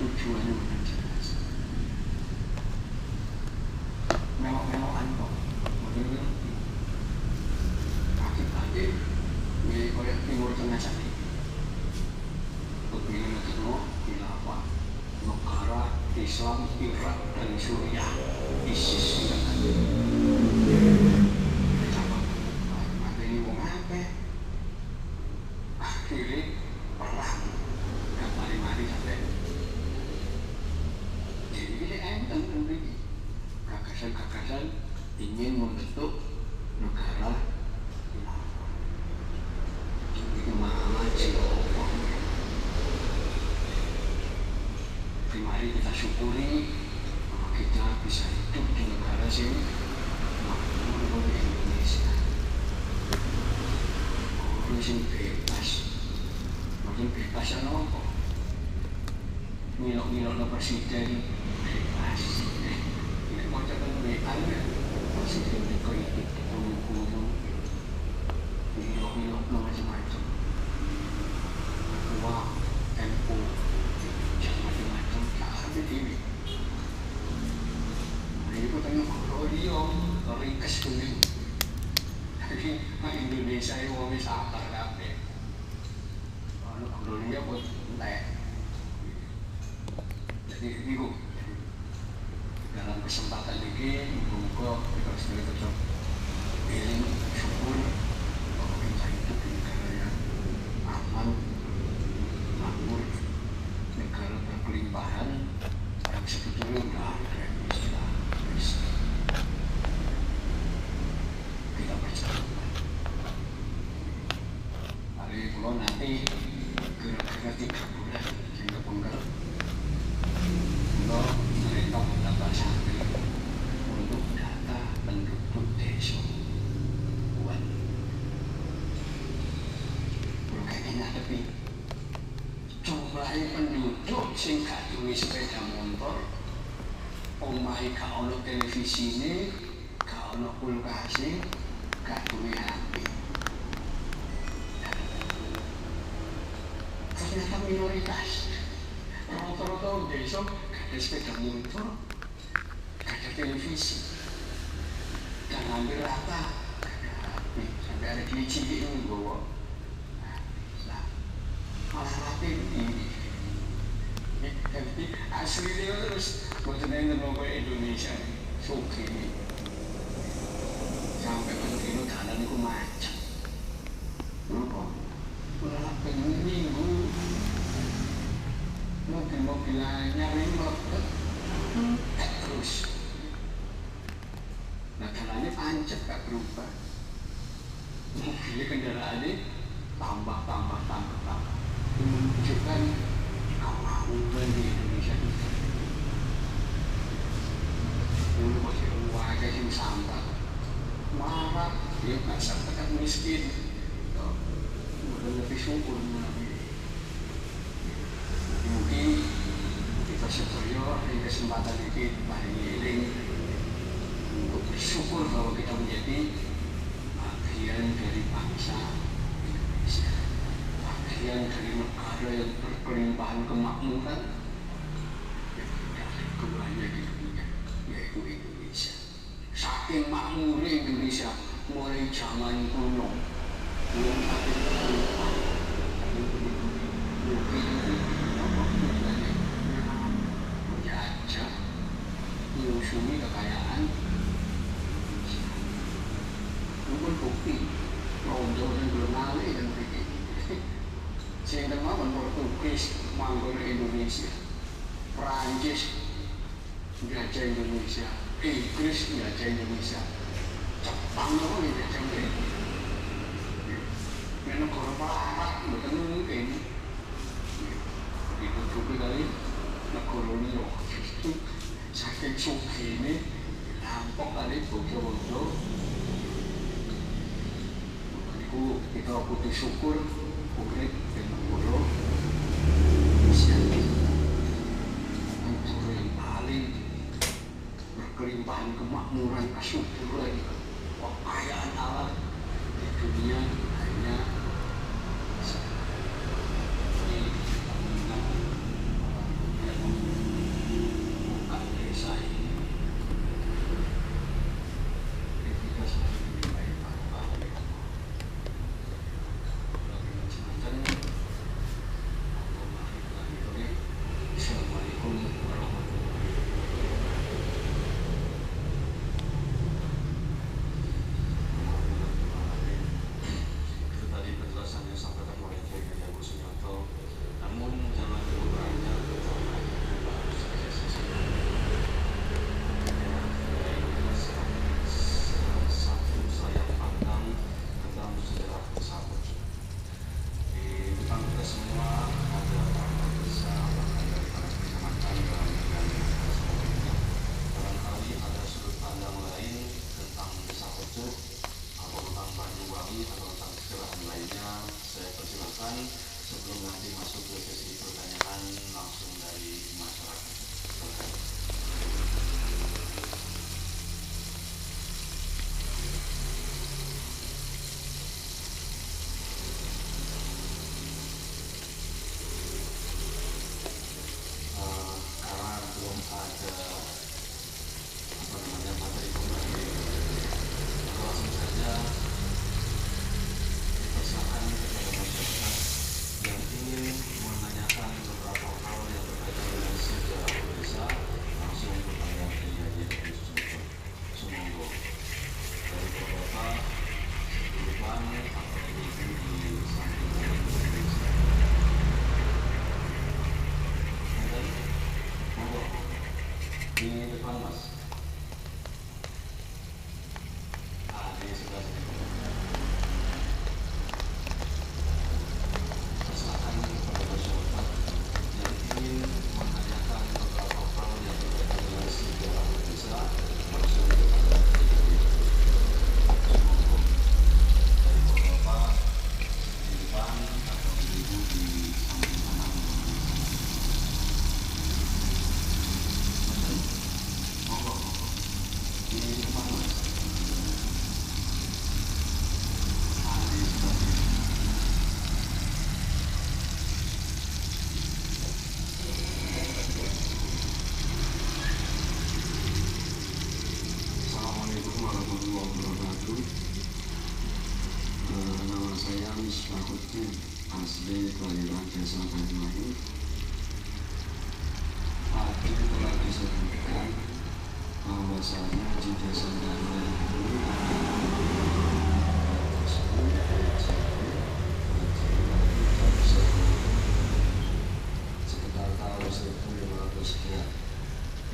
tujuannya udah jelas. Mewah-mewahan kok, mungkin ngerti. Akibatnya, milik koyak Timur Tengah tadi. Kepingin ketemu khilafah negara Islam Irak dan Suriah, ISIS dan materi wong akeh. Akhirnya perang gak mari-mari sampai. Jadi ini enten begini. Gagasan-gagasan ingin membentuk negara khilafah. Ini malah Jehovah. Mari kita syukuri bahwa kita bisa hidup di negara sini makmur oleh Indonesia. Orang sing bebas, makin bebas ya nopo. Milok-milok presiden bebas. Ini mau cepat bebas ya. Presiden itu ikut guru-guru. Milok-milok macam-macam. Wah, NU. Ini aku tanya kalau dia ringkes dulu. Jadi Indonesia itu mau sabar kabeh. Kalau dia buat entek. Jadi itu dalam kesempatan ini buka kita harus berdoa pilih syukur bahwa kita hidup di negara yang aman, makmur, negara berkelimpahan. Sebetulnya udah ada istilah kita percaya. Hari kalau nanti kira-kira 3 bulan hingga penggal, kalau mereka mendapat santri untuk data penduduk desa buat kalau kayaknya tapi jumlahnya penduduk sing gak duwe sepeda motor, omahe gak ono televisine, gak ono kulkase, gak duwe HP. Ternyata minoritas. Rata-rata desa gak ada sepeda motor, gak ada televisi, dan hampir rata gak ada HP. Sampai ada cilik ini bawa. Malah rapi ini. Jadi aslinya terus buatan yang terlalu Indonesia suki ini sampai begini dalam itu macam kenapa? Udah pengen minggu mobil-mobilannya melekat terus nah jalannya pancet gak berubah mobilnya kendaraannya tambah menunjukkan kemampuan di Indonesia itu dulu masih wajah yang sampah marah dia nggak sampai miskin udah lebih syukur mungkin kita syukur di kesempatan ini hari ini untuk bersyukur bahwa kita menjadi bagian dari bangsa Indonesia, bagian dari negara yang berkelimpahan kemakmuran yang tidak keduanya di dunia, yaitu Indonesia. Saking makmurnya Indonesia mulai zaman kuno, belum ada kelimpahan, menjajah, menyusui kekayaan. Mungkin bukti, rondo yang belum ngalih dan begini. Sehingga maupun Portugis manggon Indonesia, Prancis menjajah Indonesia, Inggris menjajah Indonesia, Jepang pun menjajah Indonesia. Ini negara barat bukan mungkin. Ditutupi dari negara ini, justru saking suki ini nampak kali bodoh-bodoh. Kita butuh syukur urip dengan bodoh negara yang paling berkelimpahan kemakmuran, kesuburan, kekayaan alam di dunia hanya di Di depan mas. Di sebelah sini. Silakan kepada masyarakat yang ingin menanyakan beberapa hal yang berkaitan dengan sejarah Indonesia langsung kepada Bapak di depan atau ibu di samping kanan. Monggo di depan mas. Di sebelah sini. Assalamualaikum warahmatullahi wabarakatuh. Nama saya Misbahuddin, asli kelahiran Desa Banyuwangi. Tadi telah disebutkan bahwasanya di Desa Banyuwangi itu sekitar tahun 1500 sekian.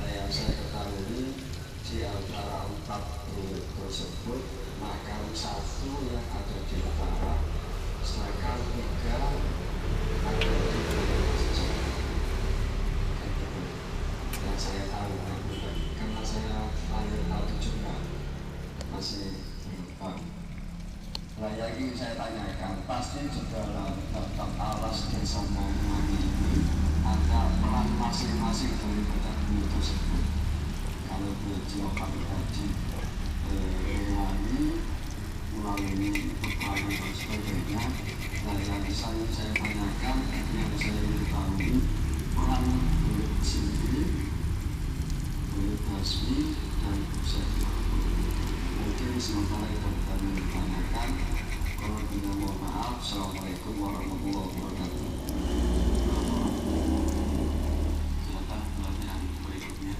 Nah, yang saya ketahui di antara 4 buyut tersebut, makam 1 yang ada di utara, sedangkan 3 ada di bagian selatan. Yang saya tahu, karena saya lahir tahun 76 masih belum. Nah, yang ingin saya tanyakan, pasti di dalam daftar alas Desa Banyuwangi ini ada peran masing-masing dari buyut tersebut. Kalau buyut Cilokan tadi Banyuwangi melalui peperangan dan sebagainya. Nah, yang saya tanyakan, yang saya ingin tahu peran buyut Cindi, buyut Basmi, dan Pusat. Mungkin sementara itu kami ditanyakan. Kalau tidak, mohon maaf. Assalamualaikum warahmatullahi wabarakatuh. Silakan pelatihan berikutnya.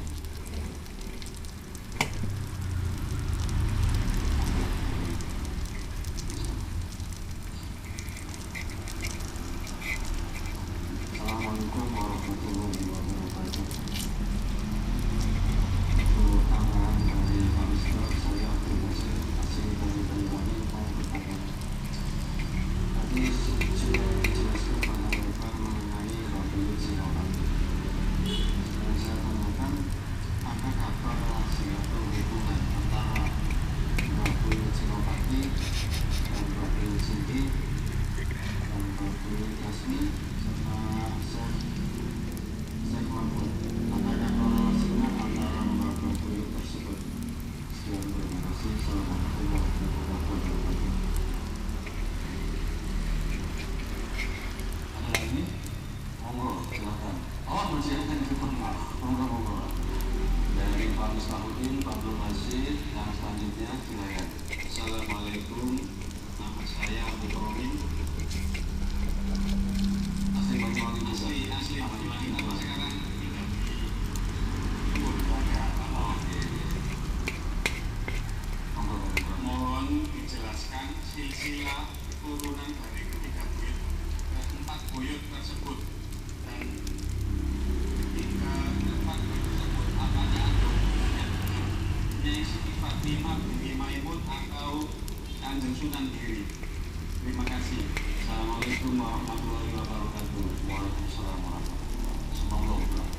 Assalamualaikum warahmatullahi wabarakatuh. Untuk tambahan dari Pak Mister, saya Abdul asli dari Banyuwangi, mau bertanya. Tadi sudah dijelaskan pada lebar mengenai buyut Cilokan. Dan saya tanyakan, apakah korelasi atau hubungan antara buyut Cilokati dan buyut Cindi dan buyut Basmi serta Syekh Mahmud? Apakah korelasinya antara beberapa buyut tersebut? Sekian, terima kasih. Assalamualaikum warahmatullahi wabarakatuh. Ada lagi? Monggo, silakan. Oh, masih ada di depan. Monggo. Dari Pak Misbahuddin, Pak Abdul Masjid, yang selanjutnya silakan. Assalamualaikum, nama saya Abdul Romin. Asli Banyuwangi juga. Asli Banyuwangi juga. Sekarang mohon dijelaskan silsilah turunan dari ketiga buyut, 4 buyut tersebut, dan 4 buyut tersebut apakah ada hubungannya dengan Nyai Siti Fatimah binti Maimun atau Kanjeng Sunan Giri? Terima kasih. Assalamualaikum warahmatullahi wabarakatuh. Waalaikumsalam warahmatullahi wabarakatuh. Assalamualaikum warahmatullahi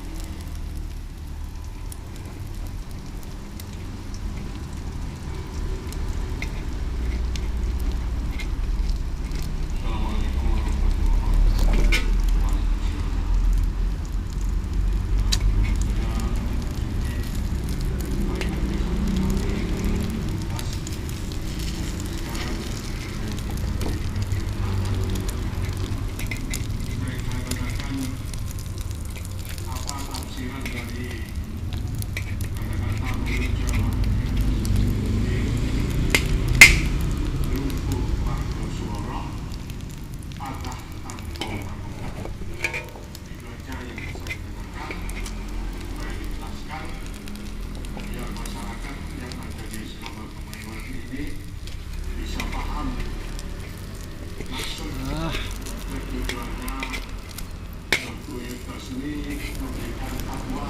Tujuannya buyut Basmi memberikan fatwa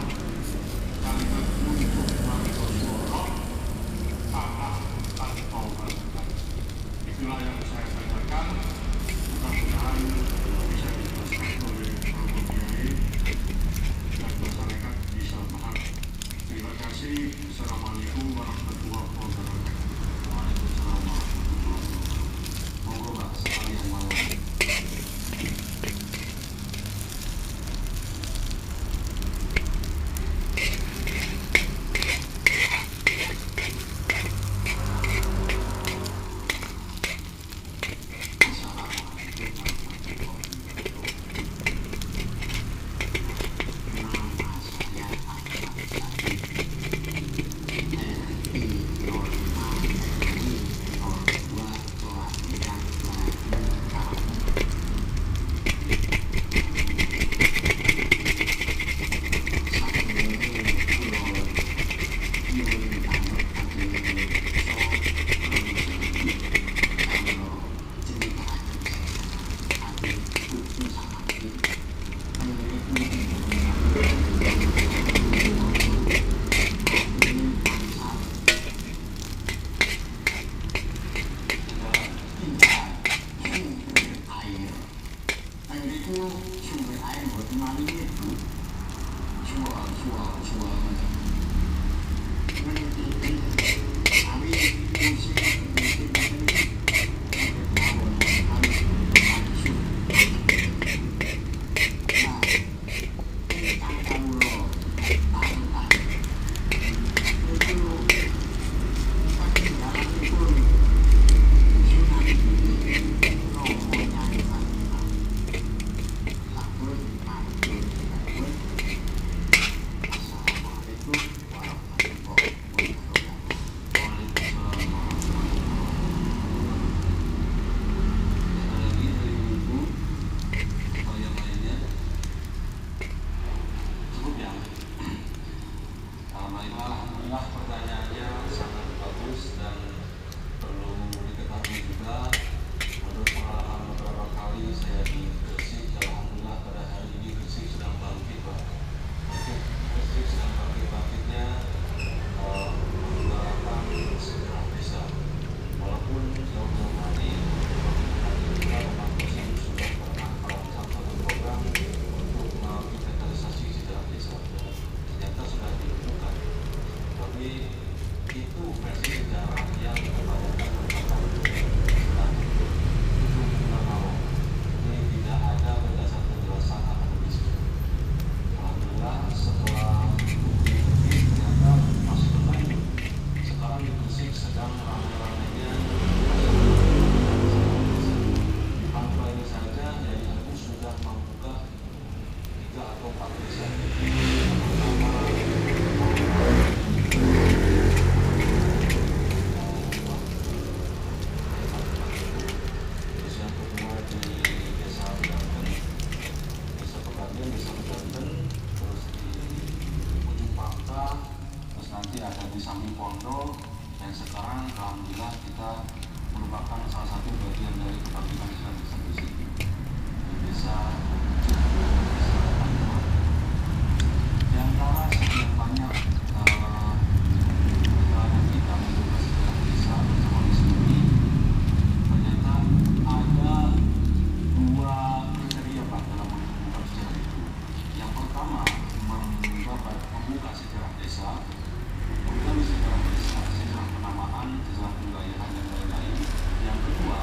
warahmatullahi wabarakatuh. Waalaikumsalam warahmatullahi wabarakatuh. Monggo Pak sekalian mawon. Alhamdulillah pertanyaannya sangat bagus dan perlu diketahui juga. Menurut pengalaman beberapa kali saya di Gresik, alhamdulillah pada hari ini Gresik sedang bangkit, Pak. Gresik sedang bangkit-bangkitnya menggunakan sejarah desa. Walaupun jauh-jauh hari kita Bapak Presiden sudah pernah melakukan satu program untuk menginventarisasi sejarah desa. Ternyata sudah dilakukan. Tapi itu versi sejarah yang kebanyakan merupakan ini tidak ada berdasar penjelasan akademis. Alhamdulillah setelah ternyata masih berlanjut. Sekarang di Gresik sedang ramai-ramainya di Pantura ini saja dari aku sudah membuka 3 atau 4 desa. Di samping pondok, dan sekarang alhamdulillah kita merupakan salah satu bagian dari kebangkitan Islam di sini di desa di antara sekian banyak nanti kami membuka sejarah desa bersama di sini. Ternyata ada 2 kriteria Pak dalam membuka sejarah itu. Yang pertama membuka sejarah desa, kemudian sejarah desa, sejarah penamaan, sejarah kewilayahan dan lain-lain. Yang kedua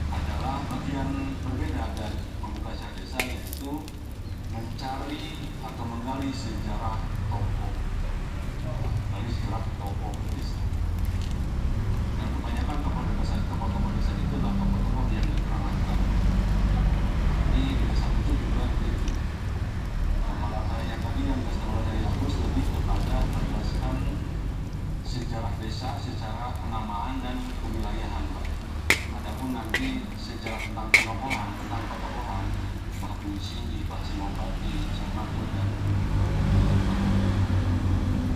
adalah bagian berbeda dari membuka sejarah desa, yaitu mencari atau menggali sejarah tokoh, desa. Dan kebanyakan tokoh-tokoh desa itu adalah tokoh-tokoh yang diterangkan. Ini di desa itu juga begitu. Yang tadi yang keseluruhan dari Agus lebih kepada menjelaskan sejarah desa secara penamaan dan kewilayahan, Pak. Adapun nanti sejarah tentang tokohan, Pak Puisi, Pak Sinopati, Samatu dan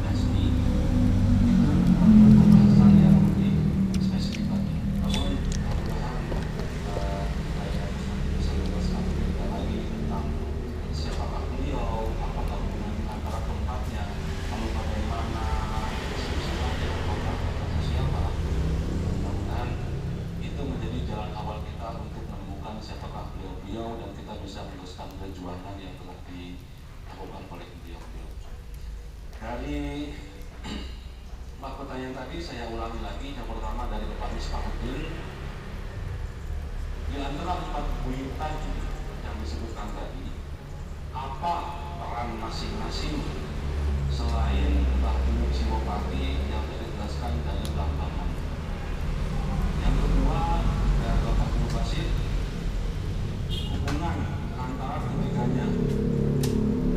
Dasni itu pembahasan yang lebih spesifik lagi. Namun mudah-mudahan saya bisa menjelaskan lebih lagi tentang siapakah beliau, apakah hubungan antara tempatnya, lalu bagaimana silsilahnya, program siapa. Mudah-mudahan itu menjadi jalan awal kita untuk menemukan siapakah beliau dan kita bisa meneruskan perjuangan yang telah dilakukan oleh beliau. Dari tadi saya ulangi lagi. Yang pertama dari Bapak Misbahuddin, di antara 4 buyutan yang disebutkan tadi, apa peran masing-masing selain Mbah Gunung Singopati yang dijelaskan dari Blambangan? Yang kedua dari Bapak Guru Basit, hubungan antara ketiganya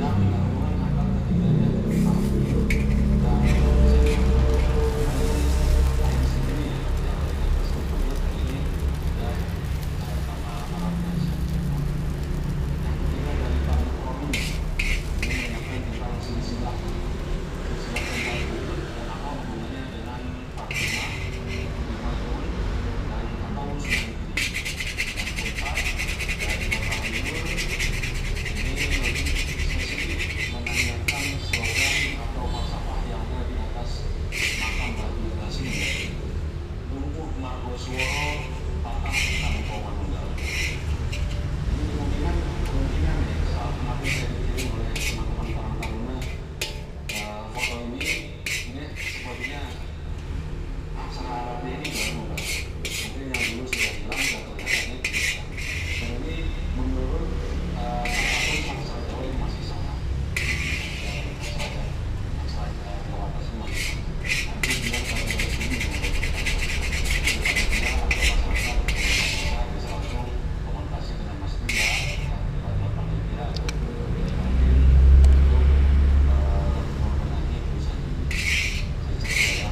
dan hubungan antara ketiganya Mbah Gunung dan saya sendiri yang tersebut ini dan sama para penasihat. Yang ketiga dari Pak Mukroni ini menyampaikan tentang silsilah tentang dan apa hubungannya dengan Fatimah, Imadun dan atau Sunan Giri. Yang keempat dari Bapak Nur ini lebih spesifik menanyakan slogan atau falsafah yang ada di atas makam Batu Basin, lumpuh margosworo patah tanpa manunggal. Ini kemungkinan ya, saat kemarin saya dikirim oleh teman-teman Karang Taruna foto ini sepertinya aksara Arabnya ini baru mungkin yang dulu sudah hilang dan kelihatannya tidak. Dan ini menurut apapun aksara Jawa ini masih sama. Aksara Jawa pasti masih sama. Nanti biar kalau ada sini atau masyarakat bisa langsung komunikasi dengan Mas Bunda yang lewat panitia atau mungkin untuk membenahi tulisan ini. Saya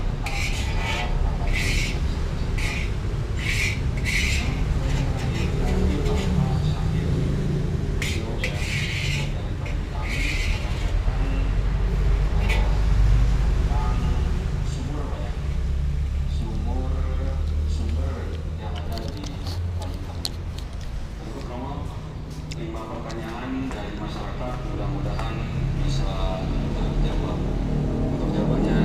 sumber yang ada di Banyuwangi. Untuk Romo, 5 pertanyaan dari masyarakat mudah-mudahan bisa terjawab. Untuk jawabannya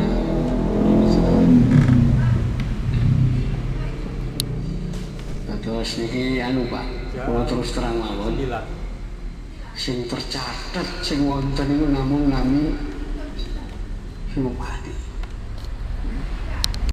terus niki anu Pak, kalau terus terang mawon sing tercatat sing wonten itu namung nami Singopati.